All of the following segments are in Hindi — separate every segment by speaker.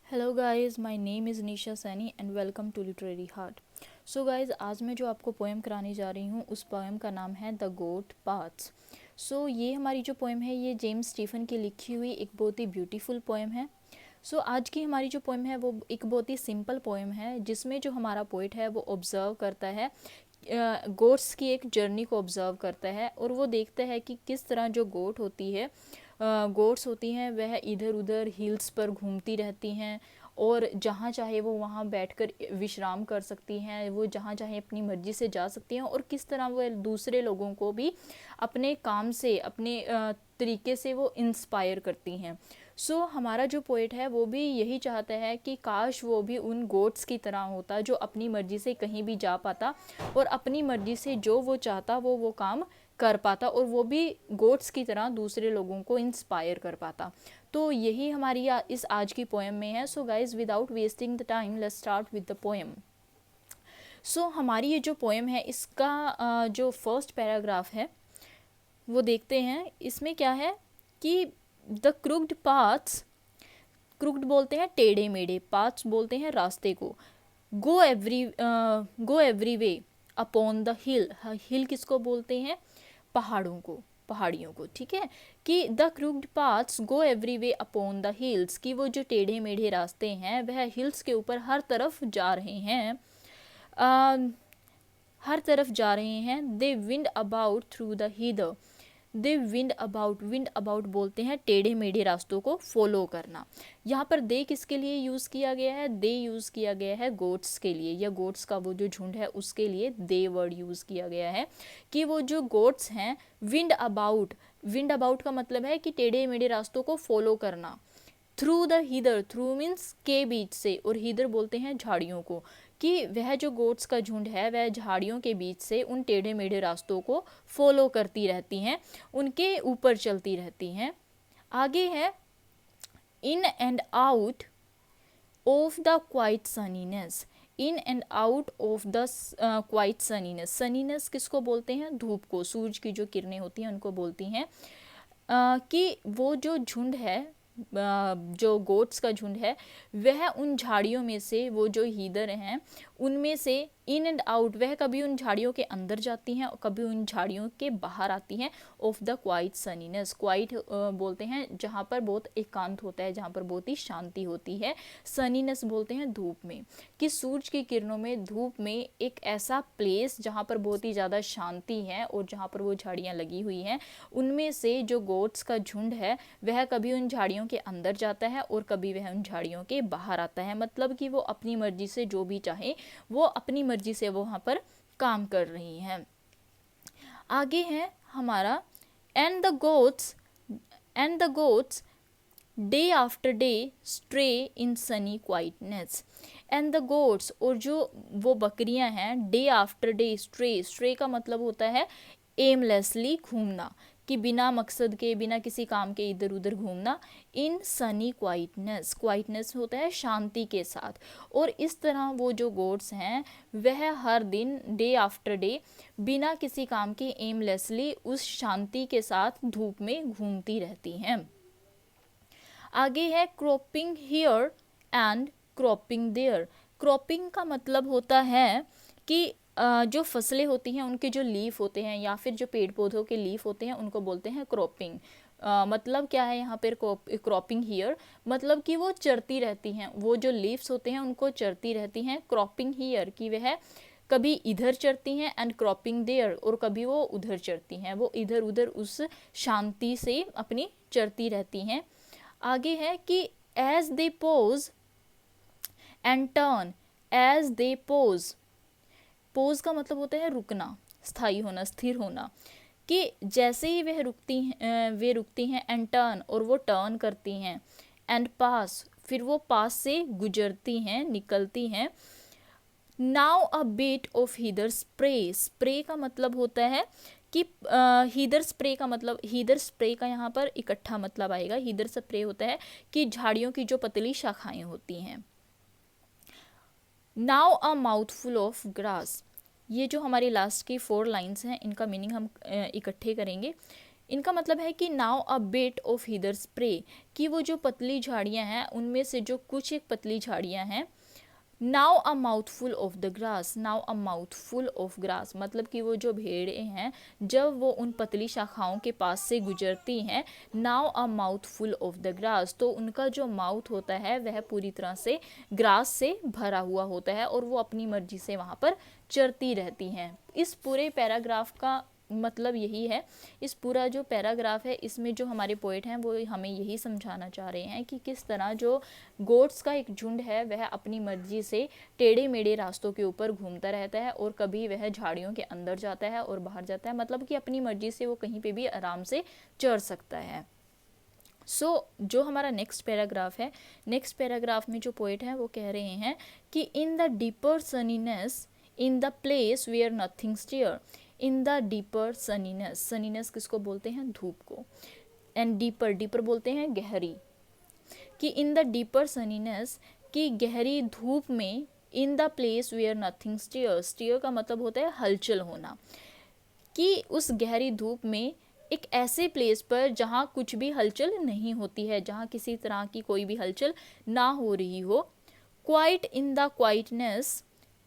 Speaker 1: Hello guys, my name is Nisha Saini and welcome to literary heart. So guys, आज मैं जो आपको पोएम कराने जा रही हूँ उस पोएम का नाम है द गोट पाथ्स। सो ये हमारी जो पोएम है ये जेम्स स्टीफन की लिखी हुई एक बहुत ही ब्यूटीफुल पोएम है। आज की हमारी जो पोएम है वो एक बहुत ही सिंपल पोएम है जिसमें जो हमारा पोइट है वो ऑब्ज़र्व करता है गोट्स की एक जर्नी को ऑब्ज़र्व करता है और वो देखता है कि किस तरह जो गोट्स होती हैं वह इधर उधर हिल्स पर घूमती रहती हैं और जहाँ चाहे वो वहाँ बैठकर विश्राम कर सकती हैं, वो जहाँ चाहे अपनी मर्ज़ी से जा सकती हैं और किस तरह वो दूसरे लोगों को भी अपने काम से अपने तरीके से वो इंस्पायर करती हैं। हमारा जो पोएट है वो भी यही चाहता है कि काश वो भी उन गोट्स की तरह होता जो अपनी मर्ज़ी से कहीं भी जा पाता और अपनी मर्ज़ी से जो वो चाहता वो काम कर पाता और वो भी गोट्स की तरह दूसरे लोगों को इंस्पायर कर पाता। तो यही हमारी इस आज की पोएम में है। So guys, without wasting the time, let's start with the poem. हमारी ये जो पोएम है इसका जो फर्स्ट पैराग्राफ है वो देखते हैं। इसमें क्या है कि द क्रुक्ड पाथ्स, क्रुक्ड बोलते हैं टेढ़े मेढ़े, पाथ्स बोलते हैं रास्ते को, go every way upon the hill, hill किसको बोलते हैं? पहाड़ों को, पहाड़ियों को, ठीक है। कि the crooked paths go every way upon the hills, कि वो जो टेढ़े मेढ़े रास्ते हैं वह हिल्स के ऊपर हर तरफ जा रहे हैं, हर तरफ जा रहे हैं। They wind about through the heather, they wind about बोलते हैं टेढ़े मेढ़े रास्तों को फॉलो करना। यहाँ पर दे किसके लिए यूज़ किया गया है? दे यूज़ किया गया है गोट्स के लिए, या गोट्स का वो जो झुंड है उसके लिए दे वर्ड यूज़ किया गया है। कि वो जो गोट्स हैं विंड अबाउट का मतलब है कि टेढ़े मेढ़े रास्तों को फॉलो करना। Through the heather, through means के बीच से, और हीदर बोलते हैं झाड़ियों को, कि वह जो गोट्स का झुंड है वह झाड़ियों के बीच से उन टेढ़े मेढ़े रास्तों को फॉलो करती रहती हैं, उनके ऊपर चलती रहती हैं। आगे है in and out of the quiet sunniness, in and out of the quiet sunniness, sunniness किसको बोलते हैं? धूप को, सूरज की जो किरणें होती हैं उनको बोलती हैं। कि वो जो झुंड है, जो गोट्स का झुंड है वह उन झाड़ियों में से, वो जो हीदर हैं उनमें से इन एंड आउट, वह कभी उन झाड़ियों के अंदर जाती हैं और कभी उन झाड़ियों के बाहर आती हैं। ऑफ द क्वाइट सनीनेस, क्वाइट बोलते हैं जहाँ पर बहुत एकांत होता है, जहाँ पर बहुत ही शांति होती है। सनीनेस बोलते हैं धूप में, कि सूरज की किरणों में, धूप में एक ऐसा प्लेस जहाँ पर बहुत ही ज़्यादा शांति है और जहाँ पर वो झाड़ियाँ लगी हुई हैं, उनमें से जो गोट्स का झुंड है वह कभी उन झाड़ियों के अंदर जाता है और कभी वह उन झाड़ियों के बाहर आता है। मतलब कि वो अपनी मर्जी से जो भी चाहे वो अपनी मर्जी से वो वहाँ पर काम कर रही हैं। आगे है हमारा and the goats day after day stray in Sunny quietness, and the goats, और जो वो बकरियां हैं, day after day stray, stray का मतलब होता है एमलेसली घूमना, कि बिना मकसद के, बिना किसी काम के इधर उधर घूमना। इन सनी क्वाइटनेस, क्वाइटनेस होता है शांति के साथ। और इस तरह वो जो गोट्स हैं वह हर दिन डे आफ्टर डे बिना किसी काम के एमलेसली उस शांति के साथ धूप में घूमती रहती हैं। आगे है cropping here and cropping there, cropping का मतलब होता है कि जो फसलें होती हैं उनके जो लीफ होते हैं या फिर जो पेड़ पौधों के लीफ होते हैं उनको बोलते हैं क्रॉपिंग। मतलब क्या है यहाँ पर क्रॉपिंग हियर, मतलब कि वो चरती रहती हैं, वो जो लीव्स होते हैं उनको चरती रहती हैं। क्रॉपिंग हियर कि वह कभी इधर चरती हैं, एंड क्रॉपिंग देयर, और कभी वो उधर चरती हैं, वो इधर उधर उस शांति से अपनी चरती रहती हैं। आगे है कि as they pose and turn, as they pose, pose का मतलब होता है रुकना, स्थायी होना, स्थिर होना, कि जैसे ही वह वे रुकती हैं, एंड टर्न, और वो टर्न करती हैं, एंड पास, फिर वो पास से गुजरती हैं, निकलती हैं। Now a bit of heather spray, spray का मतलब होता है कि हीदर स्प्रे का मतलब, हीदर स्प्रे का यहाँ पर इकट्ठा मतलब आएगा। हीदर स्प्रे होता है कि झाड़ियों की जो पतली शाखाएं होती हैं। Now a mouthful of grass, ये जो हमारी लास्ट की 4 लाइन्स हैं इनका मीनिंग हम इकट्ठे करेंगे। इनका मतलब है कि now a bit of heather spray, कि वो जो पतली झाड़ियाँ हैं उनमें से जो कुछ एक पतली झाड़ियाँ हैं। Now a mouthful of the grass, now a mouthful of grass मतलब कि वो जो भेड़ें हैं जब वो उन पतली शाखाओं के पास से गुजरती हैं, now a mouthful of the grass, तो उनका जो माउथ होता है वह पूरी तरह से ग्रास से भरा हुआ होता है और वो अपनी मर्जी से वहाँ पर चरती रहती हैं। इस पूरे पैराग्राफ का मतलब यही है, इस पूरा जो पैराग्राफ है इसमें जो हमारे पोएट हैं वो हमें यही समझाना चाह रहे हैं कि किस तरह जो गोट्स का एक झुंड है वह अपनी मर्जी से टेढ़े मेढ़े रास्तों के ऊपर घूमता रहता है और कभी वह झाड़ियों के अंदर जाता है और बाहर जाता है, मतलब कि अपनी मर्जी से वो कहीं पे भी आराम से चढ़ सकता है। जो हमारा नेक्स्ट पैराग्राफ है, नेक्स्ट पैराग्राफ में जो पोएट हैं वो कह रहे हैं कि in the deeper sunniness in the place where nothing stir, in the deeper sunniness, sunniness किसको बोलते हैं, धूप को, एंड डीपर, डीपर बोलते हैं गहरी, कि इन द डीपर सनीनेस, की गहरी धूप में, in the place where nothing stir, stir का मतलब होता है हलचल होना, कि उस गहरी धूप में एक ऐसे प्लेस पर जहाँ कुछ भी हलचल नहीं होती है, जहाँ किसी तरह की कोई भी हलचल ना हो रही हो। Quite in the quietness,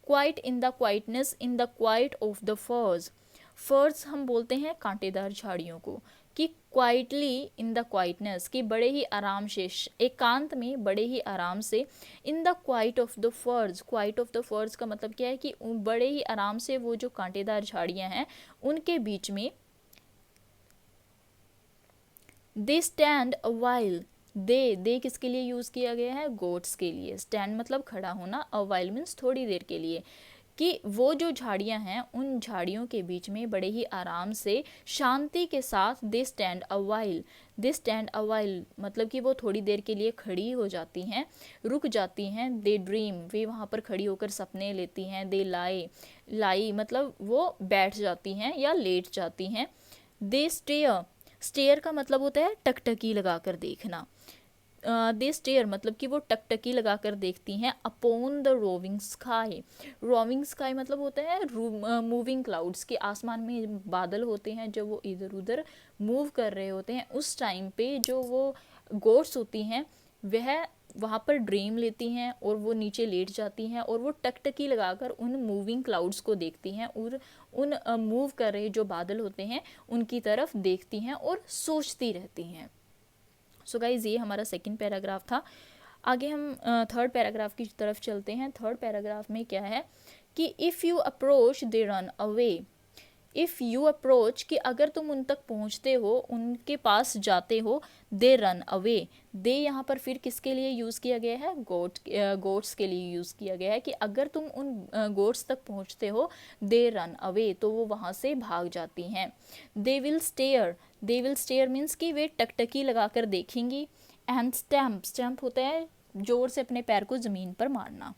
Speaker 1: quite in the quietness in the quiet of the फर्स, फर्स हम बोलते हैं कांटेदार झाड़ियों को, कि क्वाइटली इन द क्वाइटनेस, कि बड़े ही आराम से, एकांत में बड़े ही आराम से, इन द क्वाइट ऑफ द फर्स, क्वाइट ऑफ द फर्स का मतलब क्या है कि बड़े ही आराम से वो जो कांटेदार झाड़ियाँ हैं उनके बीच में, दे स्टैंड अ वाइल, दे किसके लिए यूज़ किया गया है, गोट्स के लिए, स्टैंड मतलब खड़ा होना, अ वाइल मीन्स थोड़ी देर के लिए, कि वो जो झाड़ियाँ हैं उन झाड़ियों के बीच में बड़े ही आराम से शांति के साथ they stand a while, they stand a while मतलब कि वो थोड़ी देर के लिए खड़ी हो जाती हैं, रुक जाती हैं, दे ड्रीम, वे वहाँ पर खड़ी होकर सपने लेती हैं, दे लाई, लाई मतलब वो बैठ जाती हैं या लेट जाती हैं, दे स्टेयर, स्टेयर का मतलब होता है टकटकी लगाकर देखना, दे स्टेयर मतलब कि वो टकटकी लगाकर देखती हैं, upon the roving sky, roving sky मतलब होता है मूविंग क्लाउड्स, के आसमान में बादल होते हैं जब वो इधर उधर मूव कर रहे होते हैं, उस टाइम पे जो वो गोट्स होती हैं वह वहाँ पर ड्रीम लेती हैं और वो नीचे लेट जाती हैं और वो टकटकी लगाकर उन मूविंग क्लाउड्स को देखती हैं और उन मूव कर रहे जो बादल होते हैं उनकी तरफ देखती हैं और सोचती रहती हैं। सो गाइज ये हमारा सेकंड पैराग्राफ था। आगे हम थर्ड पैराग्राफ की तरफ चलते हैं। थर्ड पैराग्राफ में क्या है कि if you approach they run away, if you approach कि अगर तुम उन तक पहुंचते हो, उनके पास जाते हो, दे रन अवे, दे यहाँ पर फिर किसके लिए यूज़ किया गया है, गोट्स के लिए यूज़ किया गया है, कि अगर तुम उन गोट्स तक पहुंचते हो, दे रन अवे तो वो वहाँ से भाग जाती हैं। They will stare, they will stare means कि वे टकटकी लगाकर देखेंगी, एंड स्टैम्प, स्टैम्प होता है जोर से अपने पैर को ज़मीन पर मारना,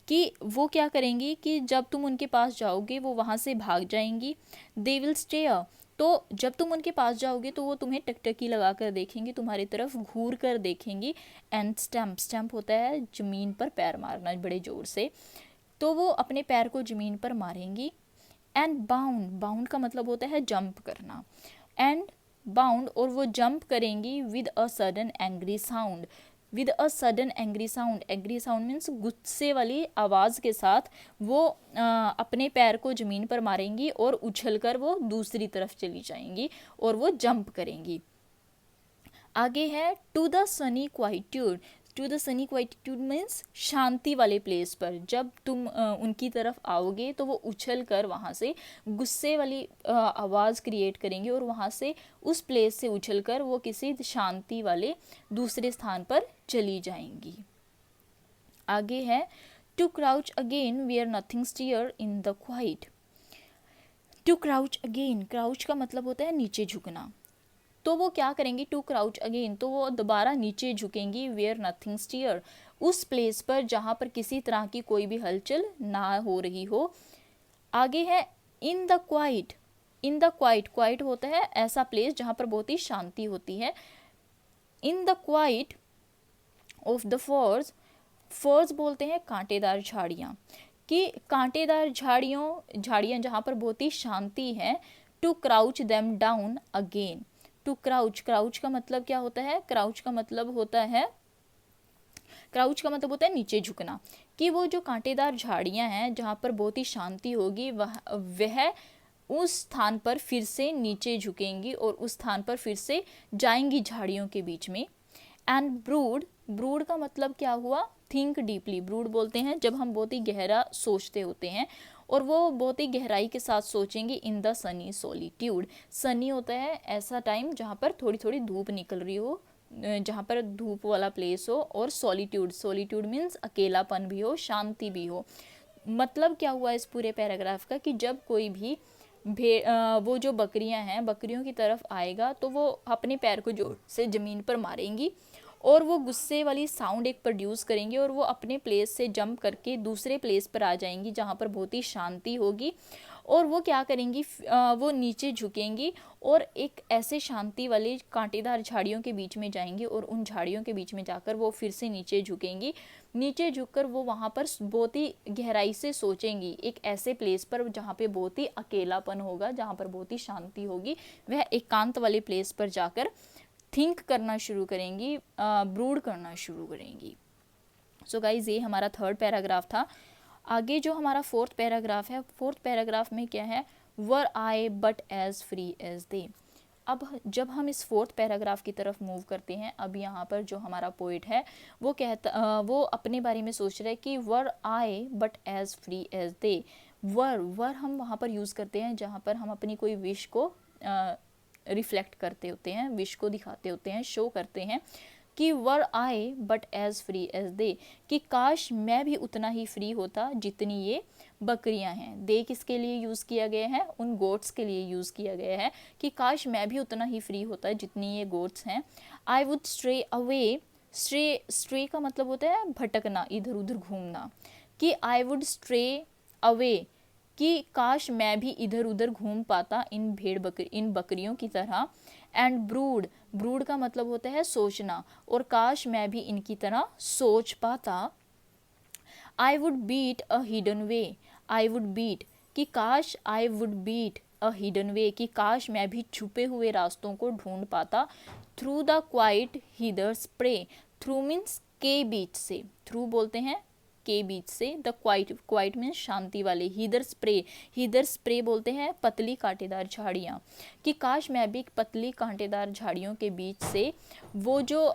Speaker 1: कि वो क्या करेंगी कि जब तुम उनके पास जाओगे वो वहाँ से भाग जाएंगी। दे विल स्टेयर, तो जब तुम उनके पास जाओगे तो वो तुम्हें टकटकी लगा कर देखेंगी, तुम्हारी तरफ घूर कर देखेंगी। एंड स्टैम्प, स्टैम्प होता है ज़मीन पर पैर मारना बड़े ज़ोर से, तो वो अपने पैर को ज़मीन पर मारेंगी। एंड बाउंड, बाउंड का मतलब होता है जंप करना, एंड बाउंड और वो जंप करेंगी with a sudden angry sound, with a sudden angry sound, angry sound means गुस्से वाली आवाज़ के साथ वो अपने पैर को ज़मीन पर मारेंगी और उछलकर वो दूसरी तरफ चली जाएंगी और वो जंप करेंगी। आगे है to the sunny quietude, to the sunny quietude means शांति वाले प्लेस पर जब तुम उनकी तरफ आओगे तो वो उछल कर वहाँ से गुस्से वाली आवाज़ क्रिएट करेंगे और वहाँ से उस प्लेस से उछल कर वो किसी शांति वाले दूसरे स्थान पर चली जाएंगी। आगे है to crouch again where nothing stir in the quiet, to crouch again, crouch का मतलब होता है नीचे झुकना, तो वो क्या करेंगी टू क्राउच अगेन, तो वो दोबारा नीचे झुकेंगी वेयर नथिंग स्टियर, उस प्लेस पर जहाँ पर किसी तरह की कोई भी हलचल ना हो रही हो। आगे है in the quite, in the quite, quite होता है ऐसा प्लेस जहाँ पर बहुत ही शांति होती है। In the quiet of the furze, furze बोलते हैं कांटेदार झाड़ियाँ, कि कांटेदार झाड़ियाँ जहाँ पर बहुत ही शांति है। To crouch them down again, to crouch, crouch का मतलब क्या होता है, क्राउच का मतलब होता है नीचे झुकना, कि वो जो कांटेदार झाड़ियां हैं जहाँ पर बहुत ही शांति होगी वह उस स्थान पर फिर से नीचे झुकेंगी और उस स्थान पर फिर से जाएंगी झाड़ियों के बीच में। एंड ब्रूड, ब्रूड का मतलब क्या हुआ, थिंक डीपली, ब्रूड बोलते हैं जब हम बहुत ही गहरा सोचते होते हैं, और वो बहुत ही गहराई के साथ सोचेंगे in the Sunny solitude. Sunny होता है ऐसा टाइम जहाँ पर थोड़ी थोड़ी धूप निकल रही हो, जहाँ पर धूप वाला प्लेस हो, और सॉलिट्यूड, सॉलिट्यूड मीन्स अकेलापन भी हो, शांति भी हो। मतलब क्या हुआ इस पूरे पैराग्राफ का, कि जब कोई भी वो जो बकरियां हैं, बकरियों की तरफ आएगा तो वो अपने पैर को जोर से ज़मीन पर मारेंगी और वो गुस्से वाली साउंड एक प्रोड्यूस करेंगी और वो अपने प्लेस से जंप करके दूसरे प्लेस पर आ जाएंगी जहाँ पर बहुत ही शांति होगी, और वो क्या करेंगी, वो नीचे झुकेंगी और एक ऐसे शांति वाले कांटेदार झाड़ियों के बीच में जाएंगी और उन झाड़ियों के बीच में जाकर वो फिर से नीचे झुकेंगी। नीचे झुककर वो वहाँ पर बहुत ही गहराई से सोचेंगी, एक ऐसे प्लेस पर जहाँ पे बहुत ही अकेलापन होगा, जहाँ पर बहुत ही शांति होगी, वह एकांत वाले प्लेस पर जाकर थिंक करना शुरू करेंगी, ब्रूड करना शुरू करेंगी। सो गाइज ये हमारा थर्ड पैराग्राफ था। आगे जो हमारा फोर्थ पैराग्राफ है, फोर्थ पैराग्राफ में क्या है, were I but as free as they. अब जब हम इस फोर्थ पैराग्राफ की तरफ मूव करते हैं, अब यहाँ पर जो हमारा पोइट है वो अपने बारे में सोच रहा है कि were I but as free as they. Were हम वहाँ पर यूज़ करते हैं जहाँ पर हम अपनी कोई विश को रिफ्लेक्ट करते होते हैं, विश को दिखाते होते हैं, शो करते हैं, कि were I but as free as they, कि काश मैं भी उतना ही फ्री होता जितनी ये बकरियां हैं। दे किसके लिए यूज़ किया गया है, उन गोट्स के लिए यूज़ किया गया है, कि काश मैं भी उतना ही फ्री होता जितनी ये गोट्स हैं। आई वुड स्ट्रे अवे, स्ट्रे का मतलब होता है भटकना, इधर उधर घूमना, कि आई वुड स्ट्रे अवे, कि काश मैं भी इधर उधर घूम पाता इन बकरियों की तरह। एंड ब्रूड, ब्रूड का मतलब होता है सोचना, और काश मैं भी इनकी तरह सोच पाता। I would beat a hidden way, I would beat, कि काश I would beat a hidden way, कि काश मैं भी छुपे हुए रास्तों को ढूंढ पाता। Through the quite heather spray, through means के बीच से, थ्रू बोलते हैं के बीच से, द क्वाइट, क्वाइट मीन्स शांति वाले, हीदर स्प्रे बोलते हैं पतली कांटेदार झाड़ियाँ, कि काश मैं भी पतली कांटेदार झाड़ियों के बीच से वो जो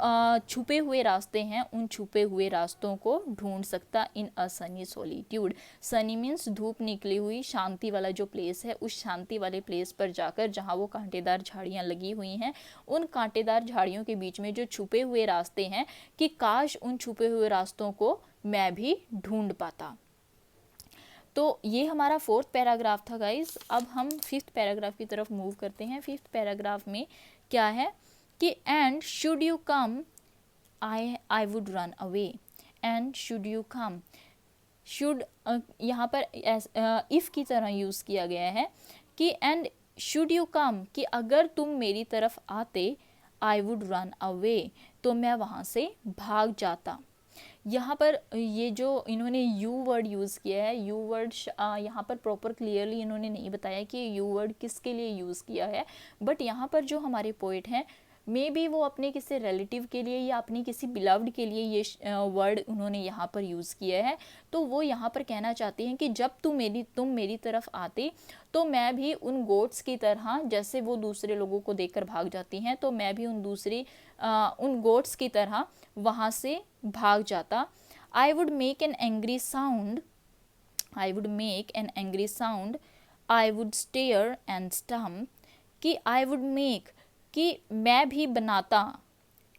Speaker 1: छुपे हुए रास्ते हैं, उन छुपे हुए रास्तों को ढूंढ सकता इन अ सनी सॉलिट्यूड। सनी मीन्स धूप निकली हुई, शांति वाला जो प्लेस है, उस शांति वाले प्लेस पर जाकर जहाँ वो कांटेदार झाड़ियाँ लगी हुई हैं, उन कांटेदार झाड़ियों के बीच में जो छुपे हुए रास्ते हैं, कि काश उन छुपे हुए रास्तों को मैं भी ढूंढ पाता। तो ये हमारा फोर्थ पैराग्राफ था गाइज। अब हम फिफ्थ पैराग्राफ की तरफ मूव करते हैं। फिफ्थ पैराग्राफ में क्या है कि and should you come I would run away, and should you come, should यहाँ पर इफ़ की तरह यूज़ किया गया है, कि एंड शुड यू कम, कि अगर तुम मेरी तरफ आते, आई वुड रन अवे, तो मैं वहाँ से भाग जाता। यहाँ पर ये जो इन्होंने यू वर्ड यूज़ किया है, यू वर्ड यहाँ पर प्रॉपर क्लियरली इन्होंने नहीं बताया कि यू वर्ड किसके लिए यूज़ किया है, बट यहाँ पर जो हमारे पोइट हैं, मे बी वो अपने किसी रिलेटिव के लिए या अपनी किसी बिलव्ड के लिए ये वर्ड उन्होंने यहाँ पर यूज़ किया है। तो वो यहाँ पर कहना चाहते हैं कि जब तुम मेरी तरफ आते, तो मैं भी उन गोट्स की तरह, जैसे वो दूसरे लोगों को देखकर भाग जाती हैं, तो मैं भी उन गोट्स की तरह वहाँ से भाग जाता। I would make an angry sound, I would make an angry sound, I would stare and stamp, कि आई वुड मेक, कि मैं भी बनाता,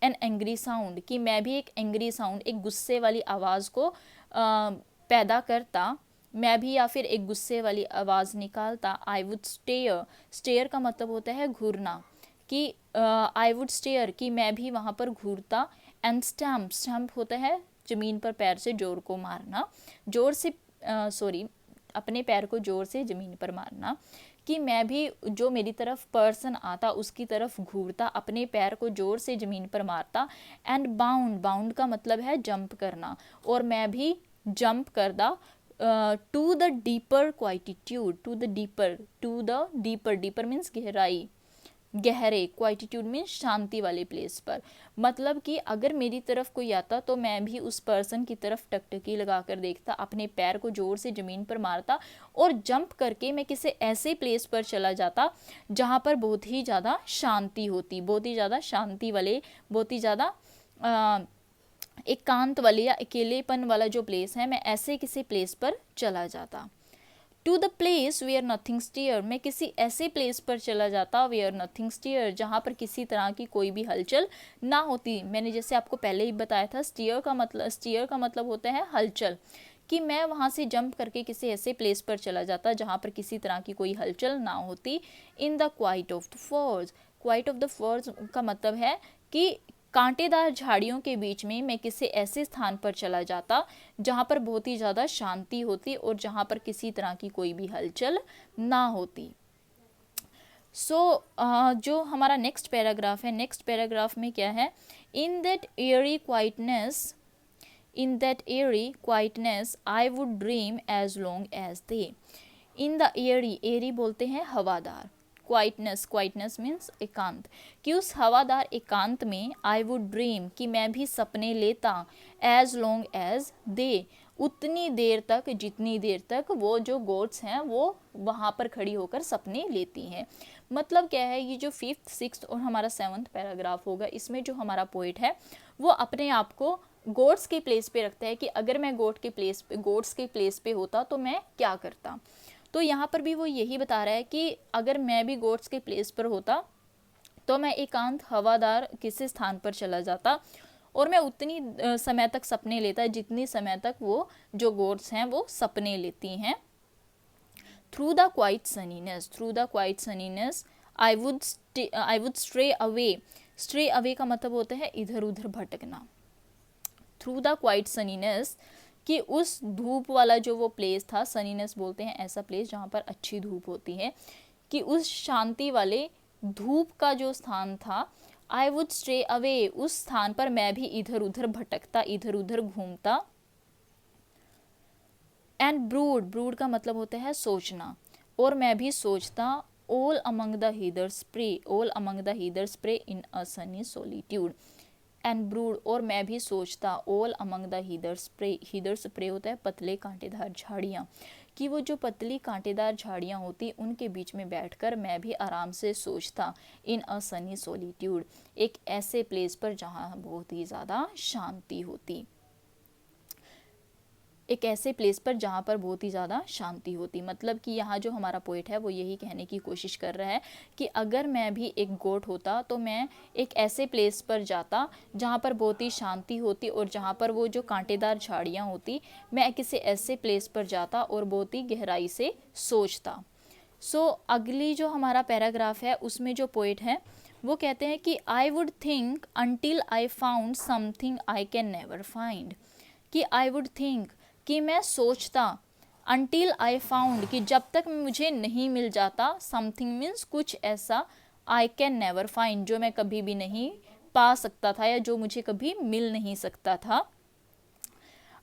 Speaker 1: एन एंग्री साउंड, कि मैं भी एक एंग्री साउंड, एक गुस्से वाली आवाज़ को पैदा करता, मैं भी या फिर एक गुस्से वाली आवाज़ निकालता। आई वुड स्टेयर, स्टेयर का मतलब होता है घूरना, कि आई वुड स्टेयर, कि मैं भी वहाँ पर घूरता। एंड स्टम्प, स्टम्प होता है ज़मीन पर पैर से जोर को मारना, जोर से अपने पैर को जोर से ज़मीन पर मारना, कि मैं भी जो मेरी तरफ पर्सन आता उसकी तरफ घूरता, अपने पैर को जोर से ज़मीन पर मारता। एंड बाउंड, बाउंड का मतलब है जंप करना, और मैं भी जंप करता to the deeper quietude, to the deeper, deeper means गहराई, गहरे, क्वाइटिट्यूड मीन्स शांति वाले प्लेस पर। मतलब कि अगर मेरी तरफ कोई आता तो मैं भी उस पर्सन की तरफ टकटकी लगा कर देखता, अपने पैर को जोर से ज़मीन पर मारता और जंप करके मैं किसी ऐसे प्लेस पर चला जाता जहाँ पर बहुत ही ज़्यादा शांति होती, बहुत ही ज़्यादा शांति वाले, बहुत ही ज़्यादा एकांत वाले या अकेलेपन वाला जो प्लेस है, मैं ऐसे किसी प्लेस पर चला जाता। To the place where nothing stir, मैं किसी ऐसे प्लेस पर चला जाता वेयर नथिंग स्टियर, जहाँ पर किसी तरह की कोई भी हलचल ना होती। मैंने जैसे आपको पहले ही बताया था, स्टियर का मतलब होता है हलचल, कि मैं वहाँ से जंप करके किसी ऐसे प्लेस पर चला जाता जहाँ पर किसी तरह की कोई हलचल ना होती। In the quiet of the furze, quiet of the furze का मतलब है कि कांटेदार झाड़ियों के बीच में मैं किसी ऐसे स्थान पर चला जाता जहाँ पर बहुत ही ज़्यादा शांति होती और जहाँ पर किसी तरह की कोई भी हलचल ना होती। जो हमारा नेक्स्ट पैराग्राफ है, नेक्स्ट पैराग्राफ में क्या है, in that airy quietness I would dream as long as they. In the airy बोलते हैं हवादार, क्वाइटनेस मीन्स एकांत, कि उस हवादार एकांत में आई वुड ड्रीम, कि मैं भी सपने लेता, एज लॉन्ग एज दे, उतनी देर तक जितनी देर तक वो जो गोड्स हैं वो वहाँ पर खड़ी होकर सपने लेती हैं। मतलब क्या है, ये जो 5th 6th और हमारा 7th पैराग्राफ होगा, इसमें जो हमारा पोइट है वो अपने आप को गोड्स के प्लेस पे रखता है कि अगर मैं गोड्स के प्लेस पे होता तो मैं क्या करता। तो यहाँ पर भी वो यही बता रहा है कि अगर मैं भी गोड्स के प्लेस पर होता तो मैं एकांत हवादार किसी स्थान पर चला जाता और मैं उतनी समय तक सपने लेता जितनी समय तक वो जो गोड्स हैं वो सपने लेती हैं। Through the quiet sunniness I would stray away का मतलब होता है इधर उधर भटकना। थ्रू द क्वाइट सनीनेस, कि उस धूप वाला जो वो प्लेस था, सनीनेस बोलते हैं ऐसा प्लेस जहाँ पर अच्छी धूप होती है, कि उस शांति वाले धूप का जो स्थान था, आई वुड स्टे अवे, उस स्थान पर मैं भी इधर उधर भटकता, इधर उधर घूमता। एंड ब्रूड का मतलब होता है सोचना, और मैं भी सोचता, all among the heather spray in a Sunny solitude. And brood, और मैं भी सोचता, all among the heather spray होता है पतले कांटेदार झाड़ियाँ, कि वो जो पतली कांटेदार झाड़ियाँ होती उनके बीच में बैठकर मैं भी आराम से सोचता, इन अ सनी सोलिट्यूड, एक ऐसे प्लेस पर जहाँ बहुत ही ज़्यादा शांति होती, एक ऐसे प्लेस पर जहाँ पर बहुत ही ज़्यादा शांति होती। मतलब कि यहाँ जो हमारा पोइट है वो यही कहने की कोशिश कर रहा है कि अगर मैं भी एक गोट होता तो मैं एक ऐसे प्लेस पर जाता जहाँ पर बहुत ही शांति होती और जहाँ पर वो जो कांटेदार झाड़ियाँ होती, मैं किसी ऐसे प्लेस पर जाता और बहुत ही गहराई से सोचता। अगली जो हमारा पैराग्राफ है उसमें जो पोइट है वो कहते हैं कि I would think until I found something I can never find, कि आई वुड थिंक, कि मैं सोचता, until I found, कि जब तक मुझे नहीं मिल जाता, something मीन्स कुछ ऐसा, I can never find, जो मैं कभी भी नहीं पा सकता था या जो मुझे कभी मिल नहीं सकता था।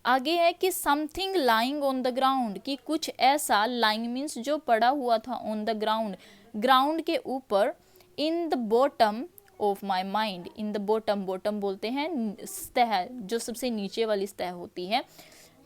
Speaker 1: आगे है कि something lying on the ground, कि कुछ ऐसा, लाइंग मीन्स जो पड़ा हुआ था, ऑन द ग्राउंड के ऊपर, in the bottom of my mind, in the bottom बोलते हैं सतह, जो सबसे नीचे वाली सतह होती है,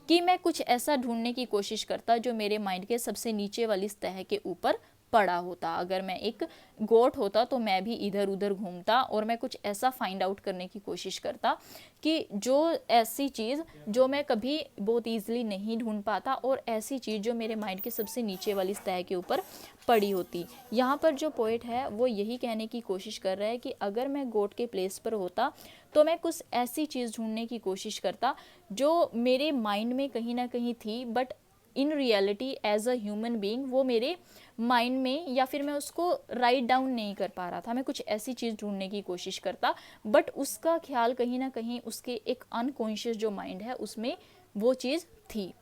Speaker 1: कि मैं कुछ ऐसा ढूंढने की कोशिश करता जो मेरे माइंड के सबसे नीचे वाली सतह के ऊपर पड़ा होता। अगर मैं एक गोट होता तो मैं भी इधर उधर घूमता और मैं कुछ ऐसा फाइंड आउट करने की कोशिश करता कि जो ऐसी चीज़ जो मैं कभी बहुत ईजिली नहीं ढूंढ पाता और ऐसी चीज़ जो मेरे माइंड के सबसे नीचे वाली सतह के ऊपर पड़ी होती। यहाँ पर जो पोइट है वो यही कहने की कोशिश कर रहा है कि अगर मैं गोट के प्लेस पर होता तो मैं कुछ ऐसी चीज़ ढूंढने की कोशिश करता जो मेरे माइंड में कहीं ना कहीं थी, but in reality as a human being वो मेरे माइंड में, या फिर मैं उसको राइट डाउन नहीं कर पा रहा था। मैं कुछ ऐसी चीज़ ढूंढने की कोशिश करता बट उसका ख्याल कहीं ना कहीं उसके एक अनकॉन्शियस जो माइंड है उसमें वो चीज़ थी।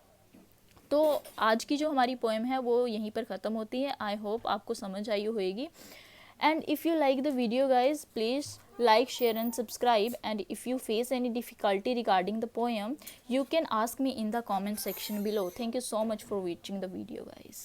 Speaker 1: तो आज की जो हमारी पोएम है वो यहीं पर ख़त्म होती है। आई होप आपको समझ आई होगी। And if you like the video guys, please like, share and subscribe. And if you face any difficulty regarding the poem, you can ask me in the comment section below. Thank you so much for watching the video guys.